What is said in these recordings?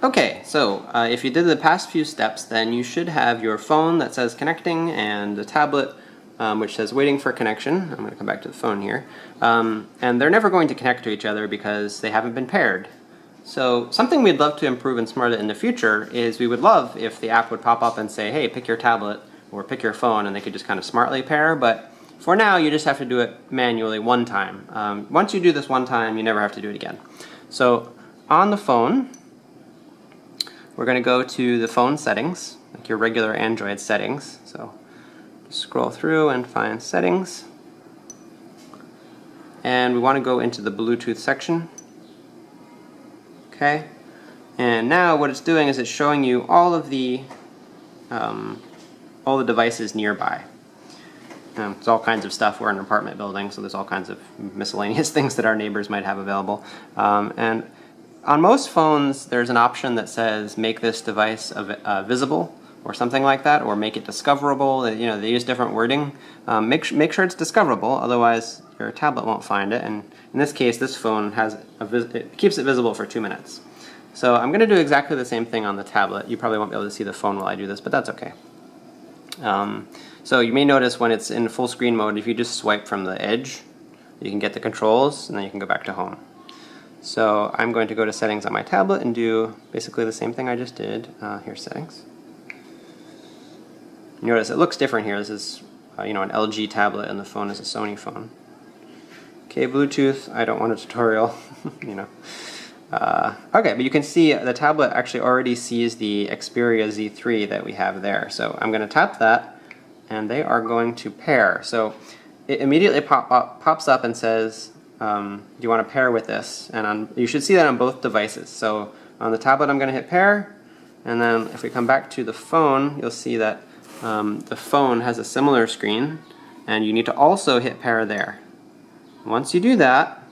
Okay, so if you did the past few steps, then you should have your phone that says connecting and the tablet which says waiting for connection. I'm going to come back to the phone here. And they're never going to connect to each other because they haven't been paired. So something we'd love to improve in SMARTA in the future is we would love if the app would pop up and say, hey, pick your tablet or pick your phone, and they could just kind of smartly pair. But for now, you just have to do it manually one time. Once you do this one time, you never have to do it again. So on the phone, we're going to go to the phone settings, like your regular Android settings. So scroll through and find settings. And we want to go into the Bluetooth section. Okay. And now what it's doing is it's showing you all the devices nearby. It's all kinds of stuff. We're in an apartment building, so there's all kinds of miscellaneous things that our neighbors might have available. And on most phones, there's an option that says make this device visible or something like that, or make it discoverable. You know, they use different wording. Make sure it's discoverable, otherwise your tablet won't find it. And in this case, this phone has it keeps it visible for 2 minutes. So I'm going to do exactly the same thing on the tablet. You probably won't be able to see the phone while I do this, but that's okay. So you may notice when it's in full screen mode, if you just swipe from the edge, you can get the controls, and then you can go back to home. So I'm going to go to settings on my tablet and do basically the same thing I just did. Here's settings. You notice it looks different here. This is an LG tablet and the phone is a Sony phone. Okay, Bluetooth, I don't want a tutorial. Okay, but you can see the tablet actually already sees the Xperia Z3 that we have there. So I'm going to tap that and they are going to pair. So it immediately pops up and says, do you want to pair with this? And you should see that on both devices. So on the tablet I'm going to hit pair, and then if we come back to the phone, you'll see that the phone has a similar screen, and you need to also hit pair there. Once you do that,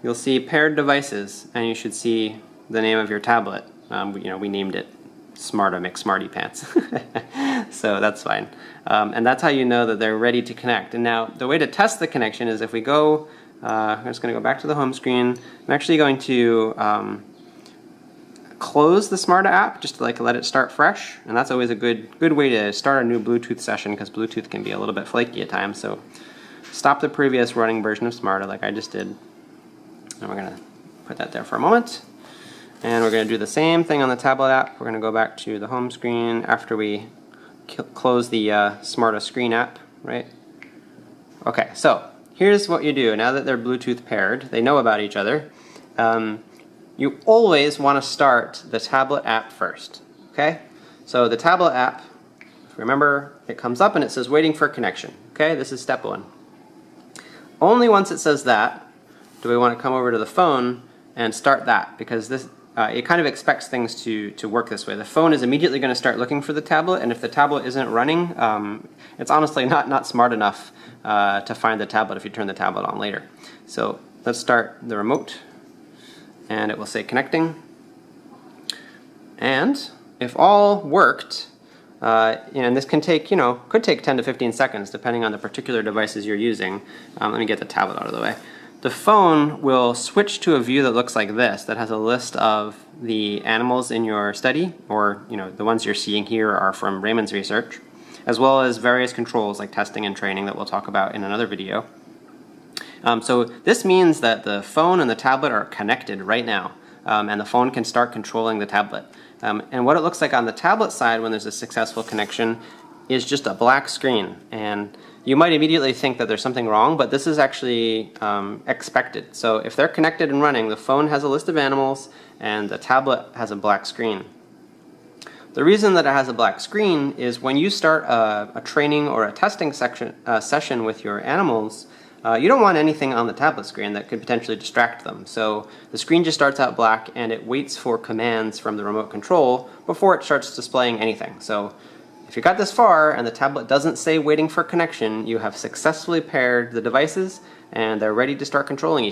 you'll see paired devices, and you should see the name of your tablet. We named it SMARTA McSmarty Pants. So that's fine. And that's how you know that they're ready to connect. And now the way to test the connection is if we go I'm just going to go back to the home screen. I'm actually going to close the SMARTA app just to let it start fresh, and that's always a good way to start a new Bluetooth session, because Bluetooth can be a little bit flaky at times. So stop the previous running version of SMARTA like I just did, and we're going to put that there for a moment. And we're going to do the same thing on the tablet app. We're going to go back to the home screen after we close the SMARTA screen app, right? Okay, so here's what you do. Now that they're Bluetooth paired, they know about each other, you always want to start the tablet app first, okay? So the tablet app, remember, it comes up and it says waiting for connection, okay? This is step one. Only once it says that do we want to come over to the phone and start that, because this it kind of expects things to work this way. The phone is immediately going to start looking for the tablet, and if the tablet isn't running, it's honestly not smart enough to find the tablet if you turn the tablet on later. So let's start the remote, and it will say connecting. And if all worked, and this can take, could take 10 to 15 seconds depending on the particular devices you're using. Let me get the tablet out of the way. The phone will switch to a view that looks like this, that has a list of the animals in your study, or the ones you're seeing here are from Raymond's research, as well as various controls like testing and training that we'll talk about in another video. So this means that the phone and the tablet are connected right now, and the phone can start controlling the tablet. And what it looks like on the tablet side when there's a successful connection is just a black screen. And you might immediately think that there's something wrong, but this is actually expected. So if they're connected and running, the phone has a list of animals and the tablet has a black screen. The reason that it has a black screen is when you start a training or a testing session with your animals, you don't want anything on the tablet screen that could potentially distract them. So the screen just starts out black and it waits for commands from the remote control before it starts displaying anything. So if you got this far and the tablet doesn't say waiting for connection, you have successfully paired the devices and they're ready to start controlling each other.